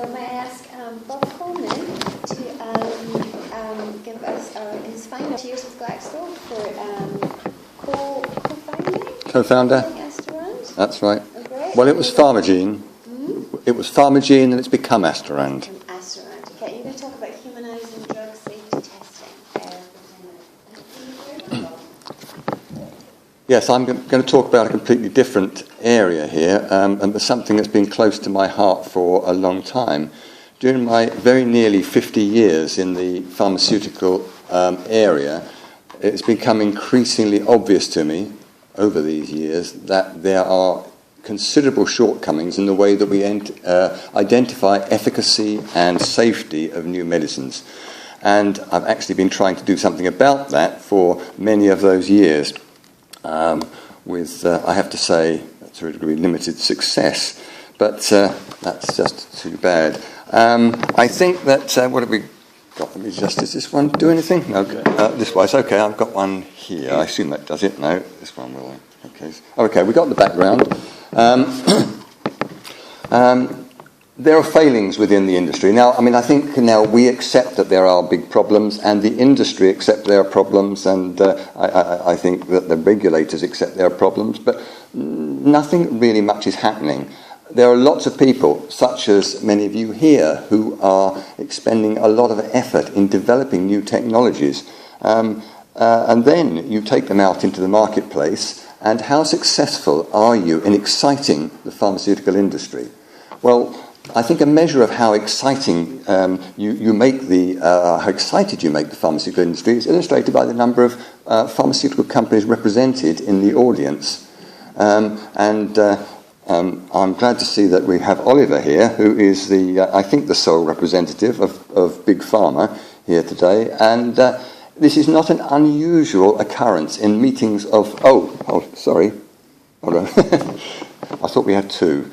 So may I ask Bob Coleman to give us his final years with Glaxo for co-founder. That's right. Okay. Well, it was Pharmagene. Mm-hmm. It was Pharmagene, and it's become Astorand. Okay, you're going to talk about humanising drug safety testing. Yes, I'm going to talk about a completely different area here, and something that's been close to my heart for a long time. During my very nearly 50 years in the pharmaceutical area, it's become increasingly obvious to me over these years that there are considerable shortcomings in the way that we identify efficacy and safety of new medicines. And I've actually been trying to do something about that for many of those years. With, I have to say, to a degree, limited success. But that's just too bad. I think that, what have we got? Does this one do anything? No, this way. Okay, I've got one here. I assume that does it. No, this one will. Okay, we got the background. There are failings within the industry. Now, I think now we accept that there are big problems, and the industry accept there are problems, and I think that the regulators accept there are problems, but nothing really much is happening. There are lots of people, such as many of you here, who are expending a lot of effort in developing new technologies, and then you take them out into the marketplace, and how successful are you in exciting the pharmaceutical industry? Well, I think a measure of how exciting you make how excited you make the pharmaceutical industry is illustrated by the number of pharmaceutical companies represented in the audience. I'm glad to see that we have Oliver here, who is I think the sole representative of Big Pharma here today. And this is not an unusual occurrence in meetings of. Sorry, hold on. I thought we had two.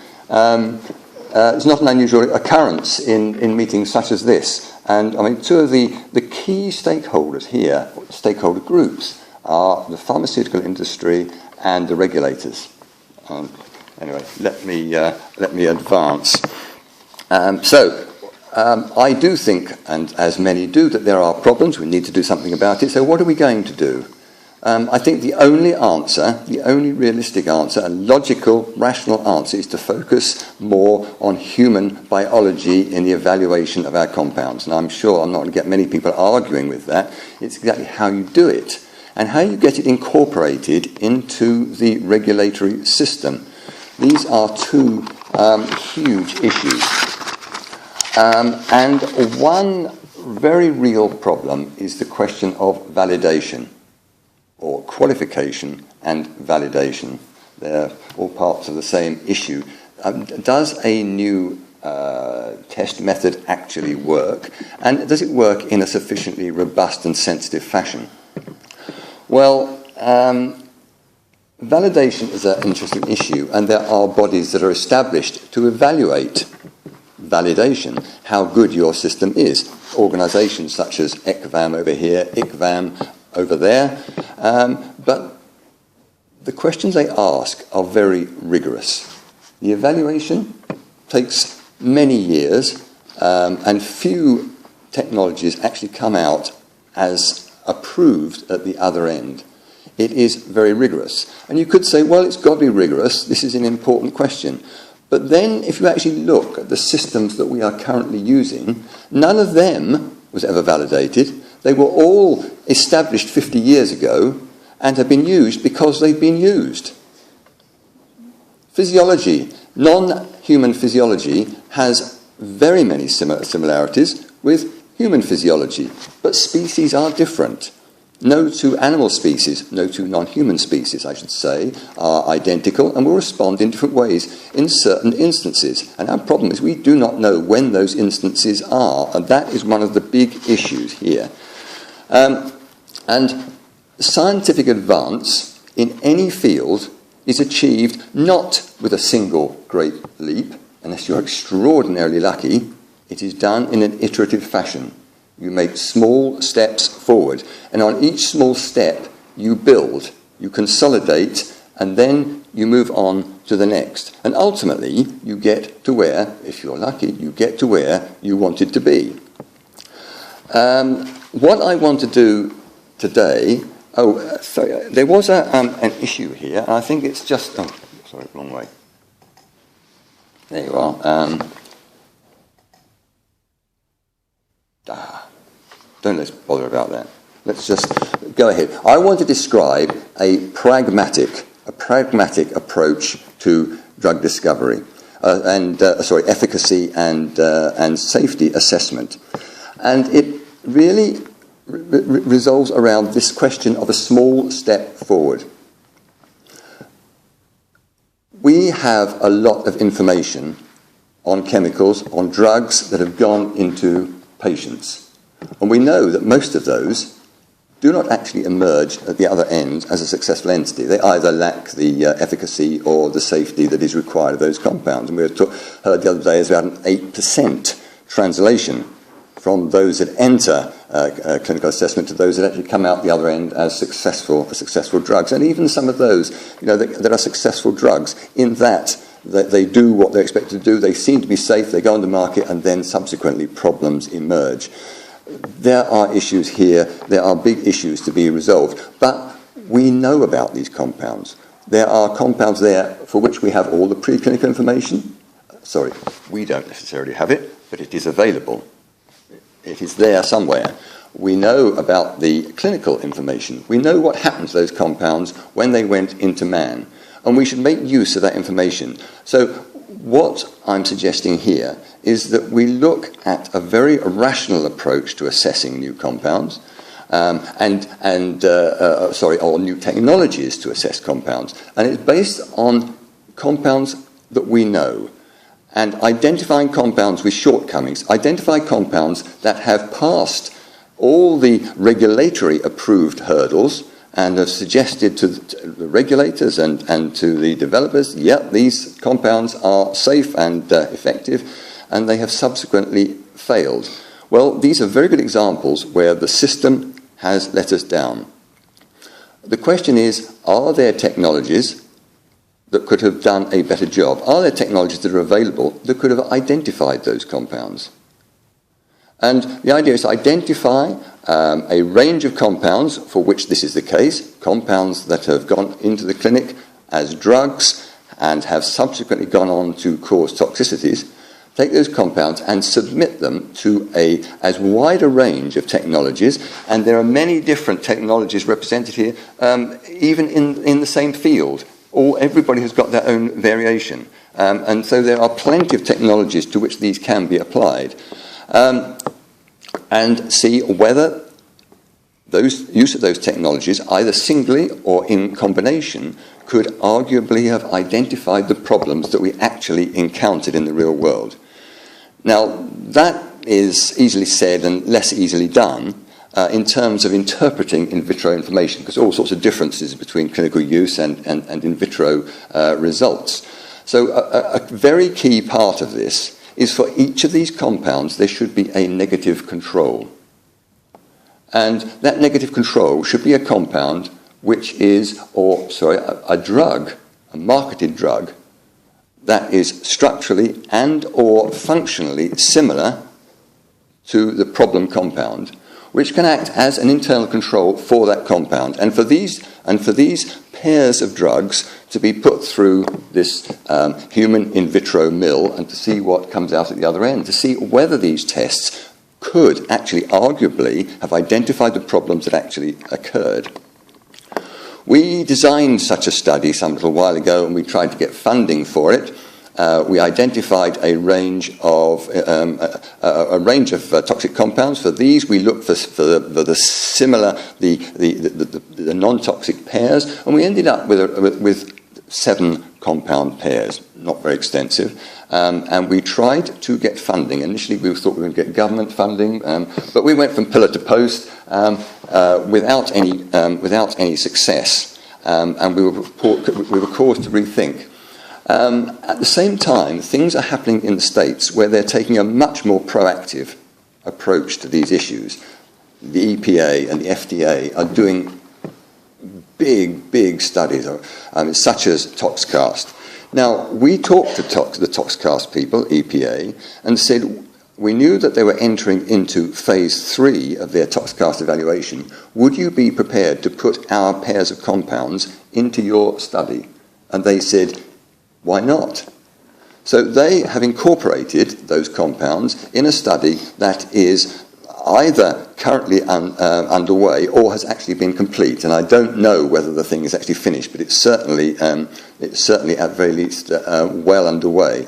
It's not an unusual occurrence in meetings such as this. And two of the key stakeholders here, stakeholder groups, are the pharmaceutical industry and the regulators. Anyway, let me advance. I do think, and as many do, that there are problems. We need to do something about it. So what are we going to do? I think the only realistic answer, a logical, rational answer, is to focus more on human biology in the evaluation of our compounds. And I'm sure I'm not going to get many people arguing with that. It's exactly how you do it and how you get it incorporated into the regulatory system. These are two huge issues. And one very real problem is the question of validation, or qualification and validation. They're all parts of the same issue. Does a new test method actually work? And does it work in a sufficiently robust and sensitive fashion? Well, validation is an interesting issue, and there are bodies that are established to evaluate validation, how good your system is. Organisations such as ECVAM over here, ICVAM over there, but the questions they ask are very rigorous. The evaluation takes many years, and few technologies actually come out as approved at the other end. It is very rigorous. And you could say, well, it's got to be rigorous. This is an important question. But then if you actually look at the systems that we are currently using, none of them was ever validated. They were all established 50 years ago and have been used because they've been used. Physiology, non-human physiology, has very many similarities with human physiology, but species are different. No two animal species, no two non-human species, I should say, are identical and will respond in different ways in certain instances. And our problem is we do not know when those instances are, and that is one of the big issues here. And scientific advance in any field is achieved not with a single great leap, unless you're extraordinarily lucky. It is done in an iterative fashion. You make small steps forward, and on each small step you build, you consolidate, and then you move on to the next. And ultimately, you get to where, if you're lucky, you get to where you wanted to be. What I want to do today, sorry, there was an issue here, and I think it's just, sorry, wrong way. There you are. Don't let's bother about that. Let's just go ahead. I want to describe a pragmatic approach to drug discovery efficacy and safety assessment, and it really resolves around this question of a small step forward. We have a lot of information on chemicals, on drugs that have gone into patients. And we know that most of those do not actually emerge at the other end as a successful entity. They either lack the efficacy or the safety that is required of those compounds. And we heard the other day is about an 8% translation from those that enter clinical assessment to those that actually come out the other end as successful drugs. And even some of those, that are successful drugs in that they do what they're expected to do, they seem to be safe, they go on the market, and then subsequently problems emerge. There are issues here, there are big issues to be resolved, but we know about these compounds. There are compounds there for which we have all the preclinical information. Sorry, we don't necessarily have it, but it is available. It is there somewhere. We know about the clinical information. We know what happened to those compounds when they went into man, and we should make use of that information. So what I'm suggesting here is that we look at a very rational approach to assessing new compounds, or new technologies to assess compounds, and it's based on compounds that we know, and identifying compounds with shortcomings, identify compounds that have passed all the regulatory approved hurdles and have suggested to the regulators and to the developers, these compounds are safe and effective, and they have subsequently failed. Well, these are very good examples where the system has let us down. The question is, are there technologies that could have done a better job? Are there technologies that are available that could have identified those compounds? And the idea is to identify a range of compounds for which this is the case, compounds that have gone into the clinic as drugs and have subsequently gone on to cause toxicities. Take those compounds and submit them to as wide a range of technologies, and there are many different technologies represented here, even in the same field. Everybody has got their own variation, and so there are plenty of technologies to which these can be applied, and see whether use of those technologies, either singly or in combination, could arguably have identified the problems that we actually encountered in the real world. Now, that is easily said and less easily done in terms of interpreting in vitro information, because all sorts of differences between clinical use and in vitro results. So a very key part of this is for each of these compounds there should be a negative control. And that negative control should be a compound which is, a drug, a marketed drug, that is structurally and or functionally similar to the problem compound, which can act as an internal control for that compound. And for these pairs of drugs to be put through this human in vitro mill and to see what comes out at the other end, to see whether these tests could actually arguably have identified the problems that actually occurred. We designed such a study some little while ago, and we tried to get funding for it. We identified a range of toxic compounds. For these, we looked for the similar, the non-toxic pairs, and we ended up with 7 compound pairs, not very extensive. And we tried to get funding. Initially, we thought we would get government funding, but we went from pillar to post without any success, and we were caused to rethink. At the same time, things are happening in the States where they're taking a much more proactive approach to these issues. The EPA and the FDA are doing big studies, such as ToxCast. Now, we talked to the ToxCast people, EPA, and said we knew that they were entering into phase 3 of their ToxCast evaluation. Would you be prepared to put our pairs of compounds into your study? And they said, why not? So they have incorporated those compounds in a study that is either currently underway or has actually been complete. And I don't know whether the thing is actually finished, but it's certainly at very least well underway.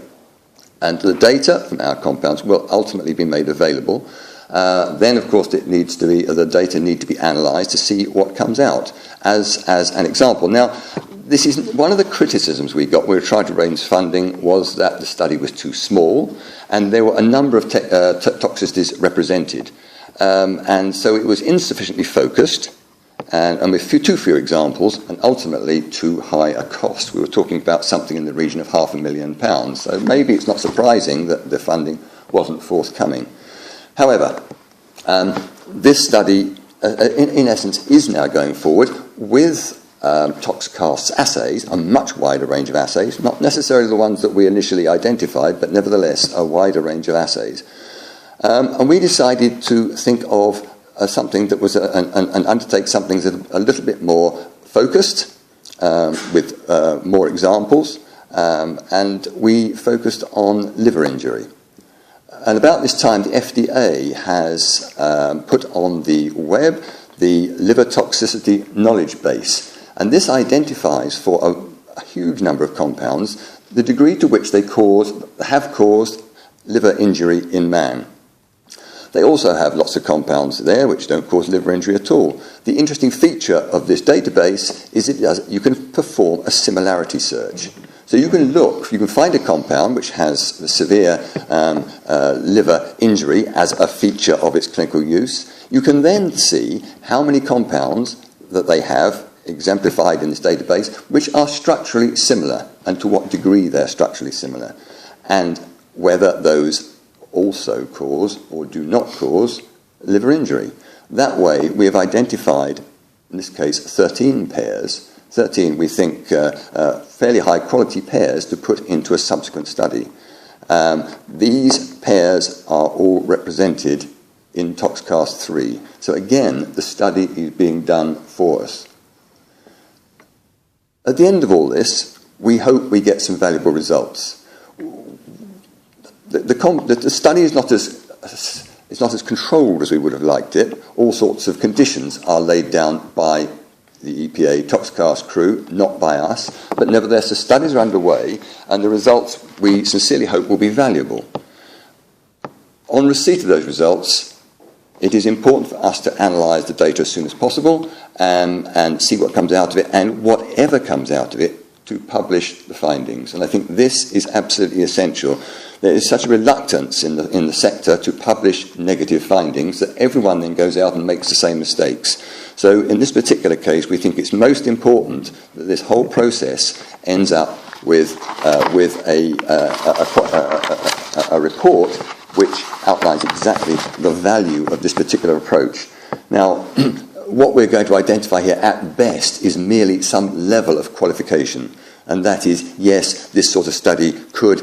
And the data from our compounds will ultimately be made available. Then, of course, the data need to be analysed to see what comes out as an example. Now, this is one of the criticisms we got. We were trying to raise funding was that the study was too small, and there were a number of toxicities represented, and so it was insufficiently focused. And with too few examples, and ultimately too high a cost. We were talking about something in the region of £500,000. So maybe it's not surprising that the funding wasn't forthcoming. However, this study, in essence, is now going forward with ToxCast's assays, a much wider range of assays, not necessarily the ones that we initially identified, but nevertheless a wider range of assays. And we decided to think of something that was and undertake something that a little bit more focused, with more examples, and we focused on liver injury. And about this time, the FDA has put on the web the liver toxicity knowledge base, and this identifies for a huge number of compounds the degree to which they have caused liver injury in man. They also have lots of compounds there which don't cause liver injury at all. The interesting feature of this database is you can perform a similarity search. So you can find a compound which has severe liver injury as a feature of its clinical use. You can then see how many compounds that they have exemplified in this database which are structurally similar and to what degree they're structurally similar, and whether those also cause or do not cause liver injury. That way, we have identified, in this case, 13 pairs, 13, we think, fairly high-quality pairs to put into a subsequent study. These pairs are all represented in ToxCast 3. So again, the study is being done for us. At the end of all this, we hope we get some valuable results. The study is not as controlled as we would have liked it. All sorts of conditions are laid down by the EPA ToxCast crew, not by us. But nevertheless, the studies are underway, and the results we sincerely hope will be valuable. On receipt of those results, it is important for us to analyse the data as soon as possible and see what comes out of it, and whatever comes out of it, to publish the findings. And I think this is absolutely essential. There is such a reluctance in the sector to publish negative findings that everyone then goes out and makes the same mistakes. So in this particular case, we think it's most important that this whole process ends up with a report which outlines exactly the value of this particular approach. Now, what we're going to identify here at best is merely some level of qualification, and that is, yes, this sort of study could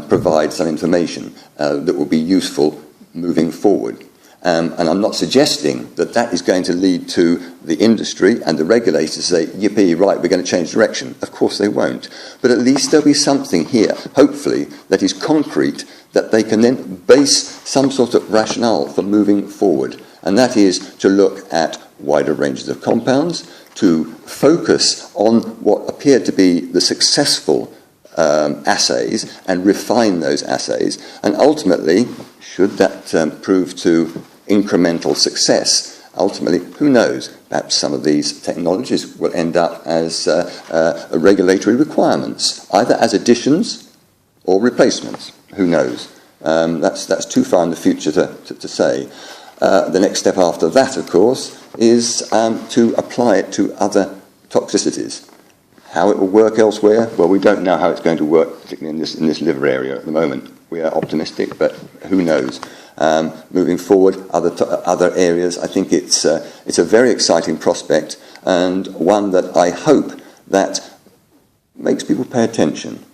provide some information that will be useful moving forward. And I'm not suggesting that that is going to lead to the industry and the regulators to say, yippee, right, we're going to change direction. Of course they won't. But at least there'll be something here, hopefully, that is concrete, that they can then base some sort of rationale for moving forward. And that is to look at wider ranges of compounds, to focus on what appeared to be the successful assays and refine those assays. And ultimately, should that prove to incremental success, ultimately, who knows, perhaps some of these technologies will end up as regulatory requirements, either as additions or replacements. Who knows? That's too far in the future to say. The next step after that, of course, is to apply it to other toxicities. How it will work elsewhere, well, we don't know how it's going to work, particularly in this liver area at the moment. we are optimistic, but who knows? Moving forward, other areas, I think it's a very exciting prospect, and one that I hope that makes people pay attention.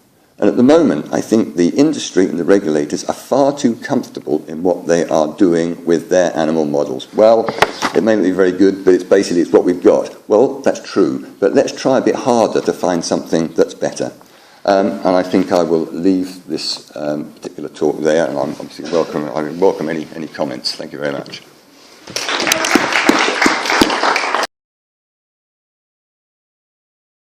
And at the moment, I think the industry and the regulators are far too comfortable in what they are doing with their animal models. Well, it may not be very good, but it's what we've got. Well, that's true, but let's try a bit harder to find something that's better. And I think I will leave this particular talk there, and I'm obviously welcome any comments. Thank you very much.